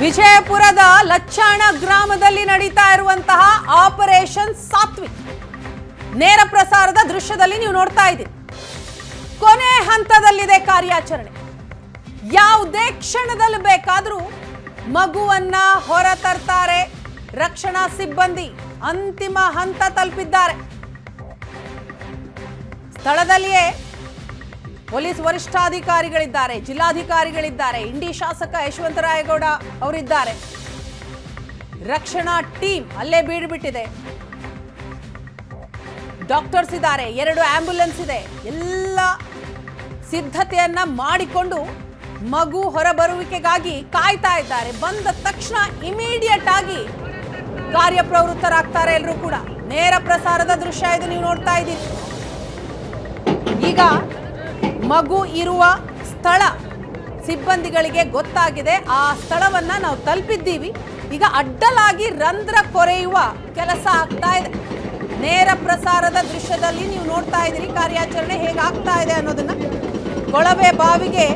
ವಿಜಯಪುರದ ಲಚ್ಚಾಣ ಗ್ರಾಮದಲ್ಲಿ ನಡೀತಾ ಇರುವಂತಹ ಆಪರೇಷನ್ ಸಾತ್ವಿಕ್ ನೇರ ಪ್ರಸಾರದ ದೃಶ್ಯದಲ್ಲಿ ನೀವು ನೋಡ್ತಾ ಇದ್ದೀರಿ. ಕೊನೆ ಹಂತದಲ್ಲಿದೆ ಕಾರ್ಯಾಚರಣೆ. ಯಾವುದೇ ಕ್ಷಣದಲ್ಲಿ ಬೇಕಾದರೂ ಮಗುವನ್ನ ಹೊರ ತರ್ತಾರೆ ರಕ್ಷಣಾ ಸಿಬ್ಬಂದಿ. ಅಂತಿಮ ಹಂತ ತಲುಪಿದ್ದಾರೆ. ಸ್ಥಳದಲ್ಲಿಯೇ ಪೊಲೀಸ್ ವರಿಷ್ಠಾಧಿಕಾರಿಗಳಿದ್ದಾರೆ, ಜಿಲ್ಲಾಧಿಕಾರಿಗಳಿದ್ದಾರೆ, ಇಂಡಿ ಶಾಸಕ ಯಶವಂತರಾಯಗೌಡ ಅವರಿದ್ದಾರೆ. ರಕ್ಷಣಾ ಟೀಮ್ ಅಲ್ಲೇ ಬೀಡುಬಿಟ್ಟಿದೆ. ಡಾಕ್ಟರ್ಸ್ ಇದ್ದಾರೆ, 2 ಆಂಬ್ಯುಲೆನ್ಸ್ ಇದೆ. ಎಲ್ಲ ಸಿದ್ಧತೆಯನ್ನ ಮಾಡಿಕೊಂಡು ಮಗು ಹೊರಬರುವಿಕೆಗಾಗಿ ಕಾಯ್ತಾ ಇದ್ದಾರೆ. ಬಂದ ತಕ್ಷಣ ಇಮಿಡಿಯೇಟ್ ಆಗಿ ಕಾರ್ಯಪ್ರವೃತ್ತರಾಗ್ತಾರೆ ಎಲ್ಲರೂ ಕೂಡ. ನೇರ ಪ್ರಸಾರದ ದೃಶ್ಯ ಇದು ನೀವು ನೋಡ್ತಾ ಇದ್ದೀರಿ. ಈಗ ಮಗು ಇರುವ ಸ್ಥಳ ಸಿಬ್ಬಂದಿಗಳಿಗೆ ಗೊತ್ತಾಗಿದೆ. ಆ ಸ್ಥಳವನ್ನ ನಾವು ತಲುಪಿದ್ದೀವಿ. ಈಗ ಅಡ್ಡಲಾಗಿ ರಂಧ್ರ ಕೊರೆಯುವ ಕೆಲಸ ಆಗ್ತಾ ಇದೆ. ನೇರ ಪ್ರಸಾರದ ದೃಶ್ಯದಲ್ಲಿ ನೀವು ನೋಡ್ತಾ ಇದ್ದೀರಿ ಕಾರ್ಯಾಚರಣೆ ಹೇಗಾಗ್ತಾ ಇದೆ ಅನ್ನೋದನ್ನ. ಕೊಳವೆ ಬಾವಿಗೆ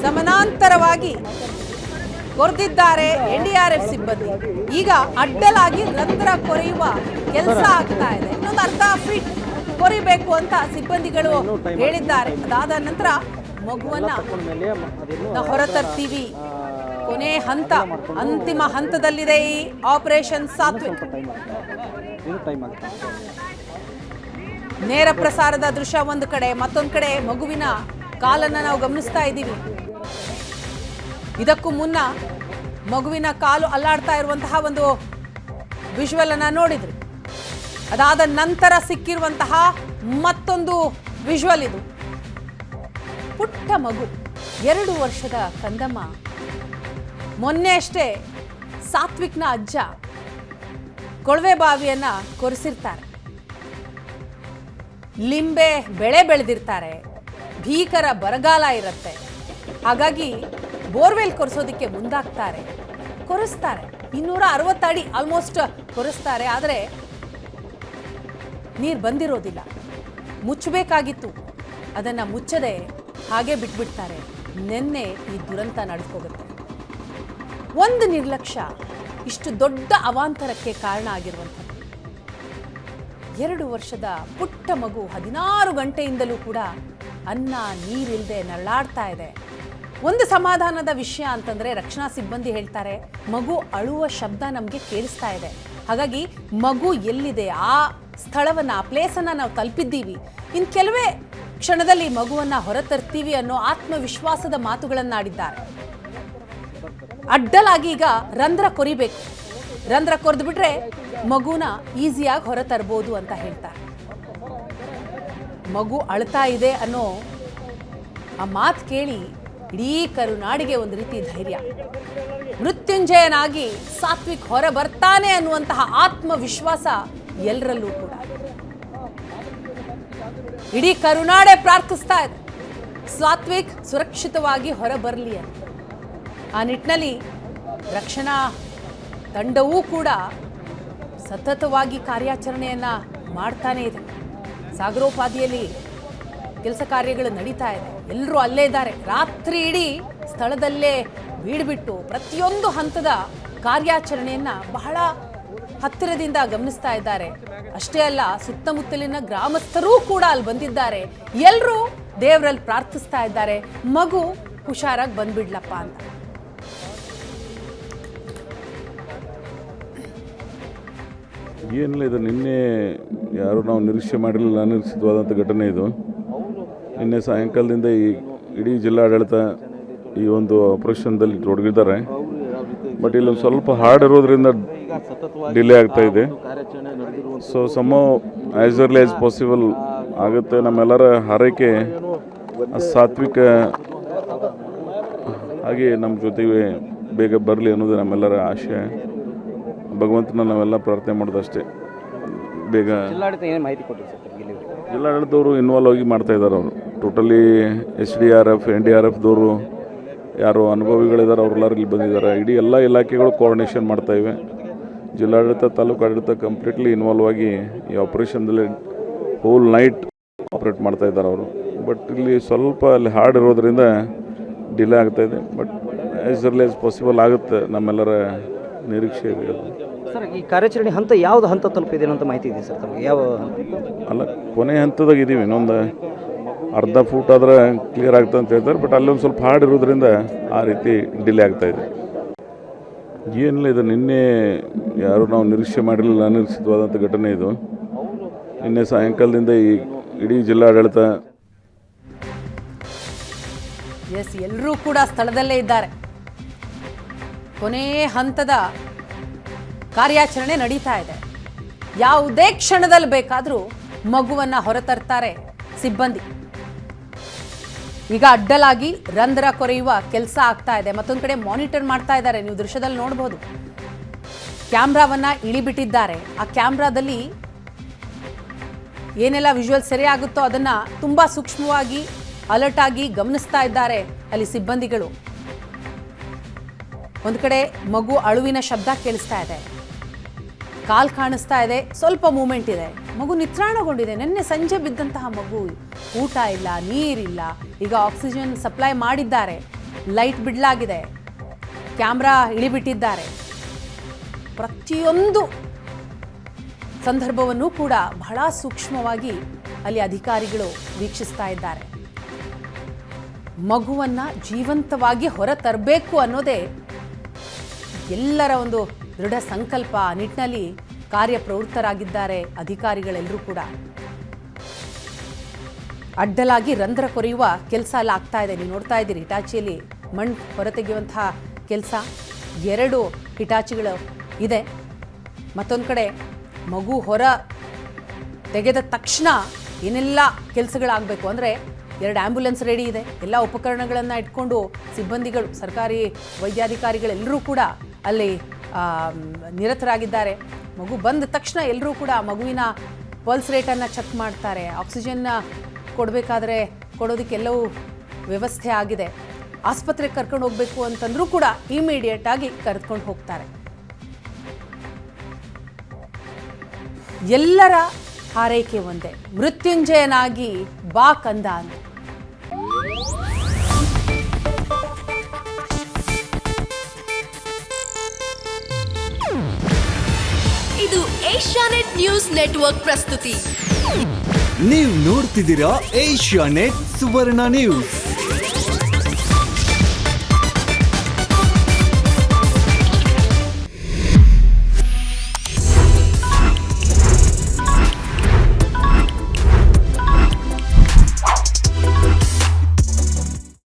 ಸಮಾನಾಂತರವಾಗಿ ಕೊರೆದಿದ್ದಾರೆ NDRF ಸಿಬ್ಬಂದಿ. ಈಗ ಅಡ್ಡಲಾಗಿ ರಂಧ್ರ ಕೊರೆಯುವ ಕೆಲಸ ಆಗ್ತಾ ಇದೆ. ಇನ್ನೊಂದು ಅರ್ಧ ಫೀಟ್ ಕೊರಿಬೇಕು ಅಂತ ಸಿಬ್ಬಂದಿಗಳು ಹೇಳಿದ್ದಾರೆ. ಅದಾದ ನಂತರ ಮಗುವನ್ನ ಹೊರತರ್ತೀವಿ. ಕೊನೆ ಹಂತ, ಅಂತಿಮ ಹಂತದಲ್ಲಿದೆ ಈ ಆಪರೇಷನ್ ಸಾತ್ವಿಕ್. ನೇರ ಪ್ರಸಾರದ ದೃಶ್ಯ ಒಂದು ಕಡೆ, ಮತ್ತೊಂದು ಕಡೆ ಮಗುವಿನ ಕಾಲನ್ನ ನಾವು ಗಮನಿಸ್ತಾ ಇದ್ದೀವಿ. ಇದಕ್ಕೂ ಮುನ್ನ ಮಗುವಿನ ಕಾಲು ಅಲ್ಲಾಡ್ತಾ ಇರುವಂತಹ ಒಂದು ವಿಜುವಲ್ ಅನ್ನ ನೋಡಿದ್ರಿ. ಅದಾದ ನಂತರ ಸಿಕ್ಕಿರುವಂತಹ ಮತ್ತೊಂದು ವಿಜುವಲ್ ಇದು. ಪುಟ್ಟ ಮಗು, 2 ವರ್ಷದ ಕಂದಮ್ಮ. ಮೊನ್ನೆ ಅಷ್ಟೇ ಸಾತ್ವಿಕ್ನ ಅಜ್ಜ ಕೊಳವೆ ಬಾವಿಯನ್ನ ಕೊರೆಸಿರ್ತಾರೆ. ಲಿಂಬೆ ಬೆಳೆ ಬೆಳೆದಿರ್ತಾರೆ. ಭೀಕರ ಬರಗಾಲ ಇರುತ್ತೆ. ಹಾಗಾಗಿ ಬೋರ್ವೆಲ್ ಕೊರೆಸೋದಕ್ಕೆ ಮುಂದಾಗ್ತಾರೆ, ಕೊರೆಸ್ತಾರೆ. 260 ಅಡಿ ಆಲ್ಮೋಸ್ಟ್ ಕೊರೆಸ್ತಾರೆ. ಆದರೆ ನೀರು ಬಂದಿರೋದಿಲ್ಲ. ಮುಚ್ಚಬೇಕಾಗಿತ್ತು, ಅದನ್ನು ಮುಚ್ಚದೆ ಹಾಗೆ ಬಿಟ್ಬಿಡ್ತಾರೆ. ನಿನ್ನೆ ಈ ದುರಂತ ನಡೆದೋಗುತ್ತೆ. ಒಂದು ನಿರ್ಲಕ್ಷ್ಯ ಇಷ್ಟು ದೊಡ್ಡ ಅವಾಂತರಕ್ಕೆ ಕಾರಣ ಆಗಿರುವಂಥದ್ದು. 2 ವರ್ಷದ ಪುಟ್ಟ ಮಗು 16 ಗಂಟೆಯಿಂದಲೂ ಕೂಡ ಅನ್ನ ನೀರಿಲ್ಲದೆ ನರಳಾಡ್ತಾ ಇದೆ. ಒಂದು ಸಮಾಧಾನದ ವಿಷಯ ಅಂತಂದ್ರೆ ರಕ್ಷಣಾ ಸಿಬ್ಬಂದಿ ಹೇಳ್ತಾರೆ, ಮಗು ಅಳುವ ಶಬ್ದ ನಮಗೆ ಕೇಳಿಸ್ತಾ ಇದೆ. ಹಾಗಾಗಿ ಮಗು ಎಲ್ಲಿದೆ ಆ ಸ್ಥಳವನ್ನ, ಆ ಪ್ಲೇಸನ್ನ ನಾವು ತಲುಪಿದ್ದೀವಿ. ಇನ್ನು ಕೆಲವೇ ಕ್ಷಣದಲ್ಲಿ ಮಗುವನ್ನ ಹೊರತರ್ತೀವಿ ಅನ್ನೋ ಆತ್ಮವಿಶ್ವಾಸದ ಮಾತುಗಳನ್ನಾಡಿದ್ದಾರೆ. ಅಡ್ಡಲಾಗಿ ಈಗ ರಂಧ್ರ ಕೊರಿಬೇಕು. ರಂಧ್ರ ಕೊರೆದು ಬಿಟ್ರೆ ಮಗುನ ಈಸಿಯಾಗಿ ಹೊರತರಬಹುದು ಅಂತ ಹೇಳ್ತಾರೆ. ಮಗು ಅಳ್ತಾ ಇದೆ ಅನ್ನೋ ಆ ಮಾತು ಕೇಳಿ ಇಡೀ ಕರುನಾಡಿಗೆ ಒಂದು ರೀತಿ ಧೈರ್ಯ. ಮೃತ್ಯುಂಜಯನಾಗಿ ಸಾತ್ವಿಕ್ ಹೊರ ಬರ್ತಾನೆ ಅನ್ನುವಂತಹ ಆತ್ಮವಿಶ್ವಾಸ ಎಲ್ಲರಲ್ಲೂ ಕೂಡ. ಇಡೀ ಕರುನಾಡೆ ಪ್ರಾರ್ಥಿಸ್ತಾ ಇದೆ ಸಾತ್ವಿಕ್ ಸುರಕ್ಷಿತವಾಗಿ ಹೊರ ಬರಲಿ ಅಂತ. ಆ ನಿಟ್ಟಿನಲ್ಲಿ ರಕ್ಷಣಾ ತಂಡವೂ ಕೂಡ ಸತತವಾಗಿ ಕಾರ್ಯಾಚರಣೆಯನ್ನ ಮಾಡ್ತಾನೆ ಇದೆ. ಸಾಗರೋಪಾದಿಯಲ್ಲಿ ಕೆಲಸ ಕಾರ್ಯಗಳು ನಡೀತಾ ಇದೆ. ಎಲ್ಲರೂ ಅಲ್ಲೇ ಇದ್ದಾರೆ. ರಾತ್ರಿ ಇಡೀ ಸ್ಥಳದಲ್ಲೇ ಬೀಡ್ಬಿಟ್ಟು ಪ್ರತಿಯೊಂದು ಹಂತದ ಕಾರ್ಯಾಚರಣೆಯನ್ನ ಬಹಳ ಹತ್ತಿರದಿಂದ ಗಮನಿಸ್ತಾ ಇದ್ದಾರೆ. ಅಷ್ಟೇ ಅಲ್ಲ, ಸುತ್ತಮುತ್ತಲಿನ ಗ್ರಾಮಸ್ಥರೂ ಕೂಡ ಅಲ್ಲಿ ಬಂದಿದ್ದಾರೆ. ಎಲ್ಲರೂ ದೇವರಲ್ಲಿ ಪ್ರಾರ್ಥಿಸ್ತಾ ಇದ್ದಾರೆ, ಮಗು ಹುಷಾರಾಗಿ ಬಂದ್ಬಿಡ್ಲಪ್ಪ ಅಂತ. ಏನಿಲ್ಲ, ಇದು ನಿನ್ನೆ ಯಾರು ನಾವು ನಿರೀಕ್ಷೆ ಮಾಡಿರಲಿಲ್ಲ, ಅನಿರೀಕ್ಷಿತವಾದಂಥ ಘಟನೆ ಇದು. ನಿನ್ನೆ ಸಾಯಂಕಾಲದಿಂದ ಈ ಇಡೀ ಜಿಲ್ಲಾಡಳಿತ ಈ ಒಂದು ಆಪರೇಷನ್ದಲ್ಲಿ ತೊಡಗಿದ್ದಾರೆ. ಬಟ್ ಇಲ್ಲೊಂದು ಸ್ವಲ್ಪ ಹಾರ್ಡ್ ಇರೋದ್ರಿಂದ ಡಿಲೇ ಆಗ್ತಾ ಇದೆ. So as early as possible ಆಗುತ್ತೆ. ನಮ್ಮೆಲ್ಲರ ಹಾರೈಕೆ ಸಾತ್ವಿಕ ಹಾಗೆ ನಮ್ಮ ಜೊತೆಗೆ ಬೇಗ ಬರಲಿ ಅನ್ನೋದು ನಮ್ಮೆಲ್ಲರ ಆಶಯ. ಭಗವಂತನ ನಾವೆಲ್ಲ ಪ್ರಾರ್ಥನೆ ಮಾಡೋದಷ್ಟೇ. ಬೇಗ ಜಿಲ್ಲಾಡಳಿತದವರು ಇನ್ವಾಲ್ವ್ ಆಗಿ ಮಾಡ್ತಾ ಇದ್ದಾರೆ. ಅವರು ಟೋಟಲಿ SDRF NDRFದವರು ಯಾರು ಅನುಭವಿಗಳಿದ್ದಾರೆ ಅವರೆಲ್ಲರೂ ಇಲ್ಲಿ ಬಂದಿದ್ದಾರೆ. ಇಡೀ ಎಲ್ಲ ಇಲಾಖೆಗಳು ಕೋಆರ್ಡಿನೇಷನ್ ಮಾಡ್ತಾ ಇವೆ. ಜಿಲ್ಲಾಡಳಿತ, ತಾಲೂಕು ಆಡಳಿತ ಕಂಪ್ಲೀಟ್ಲಿ ಇನ್ವಾಲ್ವ್ ಆಗಿ ಈ ಆಪರೇಷನ್ದಲ್ಲಿ ಹೋಲ್ ನೈಟ್ ಆಪ್ರೇಟ್ ಮಾಡ್ತಾ ಇದ್ದಾರೆ ಅವರು. ಬಟ್ ಇಲ್ಲಿ ಸ್ವಲ್ಪ ಅಲ್ಲಿ ಹಾರ್ಡ್ ಇರೋದ್ರಿಂದ ಡಿಲೇ ಆಗ್ತಾಯಿದೆ. But as early as possible ಆಗುತ್ತೆ, ನಮ್ಮೆಲ್ಲರ ನಿರೀಕ್ಷೆ ಇದೆ ಅದು. ಸರ್, ಈ ಕಾರ್ಯಾಚರಣೆ ಹಂತ ಯಾವುದು ಹಂತ ತಲುಪಿದೆ ಅಂತ ಮಾಹಿತಿ ಇದೆ ಸರ್ ತಮಗೆ? ಯಾವ ಅಲ್ಲ, ಕೊನೆ ಹಂತದಾಗ ಇದ್ದೀವಿ. ಇನ್ನೊಂದು ಅರ್ಧ ಫೂಟ್ ಆದ್ರೆ ಕ್ಲಿಯರ್ ಆಗ್ತದೆ ಅಂತ ಹೇಳ್ತಾರೆ. ಬಟ್ ಅಲ್ಲೊಂದು ಸ್ವಲ್ಪ ಹಾರ್ಡ್ ಇರೋದ್ರಿಂದ ಆ ರೀತಿ ಡಿಲೇ ಆಗ್ತಾಯಿದೆ. ಏನಿಲ್ಲ, ಇದು ನಿನ್ನೆ ಯಾರು ನಾವು ನಿರೀಕ್ಷೆ ಮಾಡಿರಲಿಲ್ಲ, ಅನಿರೀಕ್ಷಿತವಾದಂಥ ಘಟನೆ ಇದು. ನಿನ್ನೆ ಸಾಯಂಕಾಲದಿಂದ ಈ ಇಡೀ ಜಿಲ್ಲಾಡಳಿತ ಎಲ್ಲರೂ ಕೂಡ ಸ್ಥಳದಲ್ಲೇ ಇದ್ದಾರೆ. ಕೊನೆ ಹಂತದ ಕಾರ್ಯಾಚರಣೆ ನಡೀತಾ ಇದೆ. ಯಾವುದೇ ಕ್ಷಣದಲ್ಲಿ ಬೇಕಾದರೂ ಮಗುವನ್ನ ಹೊರತರ್ತಾರೆ ಸಿಬ್ಬಂದಿ. ಈಗ ಅಡ್ಡಲಾಗಿ ರಂಧ್ರ ಕೊರೆಯುವ ಕೆಲಸ ಆಗ್ತಾ ಇದೆ. ಮತ್ತೊಂದು ಕಡೆ ಮಾನಿಟರ್ ಮಾಡ್ತಾ ಇದ್ದಾರೆ. ನೀವು ದೃಶ್ಯದಲ್ಲಿ ನೋಡಬಹುದು, ಕ್ಯಾಮ್ರಾವನ್ನ ಇಳಿಬಿಟ್ಟಿದ್ದಾರೆ. ಆ ಕ್ಯಾಮ್ರಾದಲ್ಲಿ ಏನೆಲ್ಲ ವಿಜುವಲ್ ಸೆರೆ ಆಗುತ್ತೋ ಅದನ್ನ ತುಂಬಾ ಸೂಕ್ಷ್ಮವಾಗಿ ಅಲರ್ಟ್ ಆಗಿ ಗಮನಿಸ್ತಾ ಇದ್ದಾರೆ ಅಲ್ಲಿ ಸಿಬ್ಬಂದಿಗಳು. ಒಂದು ಕಡೆ ಮಗು ಅಳುವಿನ ಶಬ್ದ ಕೇಳಿಸ್ತಾ ಇದೆ, ಕಾಲ್ ಕಾಣಿಸ್ತಾ ಇದೆ, ಸ್ವಲ್ಪ ಮೂಮೆಂಟ್ ಇದೆ. ಮಗು ನಿತ್ರಾಣಗೊಂಡಿದೆ. ನಿನ್ನೆ ಸಂಜೆ ಬಿದ್ದಂತಹ ಮಗು, ಊಟ ಇಲ್ಲ, ನೀರಿಲ್ಲ. ಈಗ ಆಕ್ಸಿಜನ್ ಸಪ್ಲೈ ಮಾಡಿದ್ದಾರೆ, ಲೈಟ್ ಬಿಡಲಾಗಿದೆ, ಕ್ಯಾಮ್ರಾ ಇಳಿಬಿಟ್ಟಿದ್ದಾರೆ. ಪ್ರತಿಯೊಂದು ಸಂದರ್ಭವನ್ನು ಕೂಡ ಬಹಳ ಸೂಕ್ಷ್ಮವಾಗಿ ಅಲ್ಲಿ ಅಧಿಕಾರಿಗಳು ವೀಕ್ಷಿಸ್ತಾ ಇದ್ದಾರೆ. ಮಗುವನ್ನ ಜೀವಂತವಾಗಿ ಹೊರ ತರಬೇಕು ಅನ್ನೋದೇ ಎಲ್ಲರ ಒಂದು ದೃಢ ಸಂಕಲ್ಪ. ನಿಟ್ಟಿನಲ್ಲಿ ಕಾರ್ಯಪ್ರವೃತ್ತರಾಗಿದ್ದಾರೆ ಅಧಿಕಾರಿಗಳೆಲ್ಲರೂ ಕೂಡ. ಅಡ್ಡಲಾಗಿ ರಂಧ್ರ ಕೊರೆಯುವ ಕೆಲಸ ಎಲ್ಲ ಆಗ್ತಾ ಇದೆ. ನೀವು ನೋಡ್ತಾ ಇದ್ದೀರಿ, ಹಿಟಾಚಿಯಲ್ಲಿ ಮಣ್ಣು ಹೊರತೆಗೆಯುವಂತಹ ಕೆಲಸ. 2 ಹಿಟಾಚಿಗಳು ಇದೆ. ಮತ್ತೊಂದು ಕಡೆ ಮಗು ಹೊರ ತೆಗೆದ ತಕ್ಷಣ ಏನೆಲ್ಲ ಕೆಲಸಗಳಾಗಬೇಕು ಅಂದರೆ 2 ಆ್ಯಂಬುಲೆನ್ಸ್ ರೆಡಿ ಇದೆ. ಎಲ್ಲ ಉಪಕರಣಗಳನ್ನು ಇಟ್ಕೊಂಡು ಸಿಬ್ಬಂದಿಗಳು, ಸರ್ಕಾರಿ ವೈದ್ಯಾಧಿಕಾರಿಗಳೆಲ್ಲರೂ ಕೂಡ ಅಲ್ಲಿ ನಿರತರಾಗಿದ್ದಾರೆ. ಮಗು ಬಂದ ತಕ್ಷಣ ಎಲ್ಲರೂ ಕೂಡ ಮಗುವಿನ ಪಲ್ಸ್ ರೇಟನ್ನು ಚೆಕ್ ಮಾಡ್ತಾರೆ. ಆಕ್ಸಿಜನ್ನ ಕೊಡಬೇಕಾದ್ರೆ ಕೊಡೋದಕ್ಕೆಲ್ಲವೂ ವ್ಯವಸ್ಥೆ ಆಗಿದೆ. ಆಸ್ಪತ್ರೆಗೆ ಕರ್ಕೊಂಡು ಹೋಗಬೇಕು ಅಂತಂದ್ರೂ ಕೂಡ ಇಮಿಡಿಯೇಟ್ ಆಗಿ ಕರೆದುಕೊಂಡು ಹೋಗ್ತಾರೆ. ಎಲ್ಲರ ಹಾರೈಕೆ ಒಂದೇ, ಮೃತ್ಯುಂಜಯನಾಗಿ ಬಾ ಕಂದ ಅಂತ. ಇದು ಏಷ್ಯಾನೆಟ್ ನ್ಯೂಸ್ ನೆಟ್ವರ್ಕ್ ಪ್ರಸ್ತುತಿ. ನೀವು ನೋಡ್ತಿದ್ದೀರಾ ಏಷ್ಯಾನೆಟ್ ಸುವರ್ಣ ನ್ಯೂಸ್.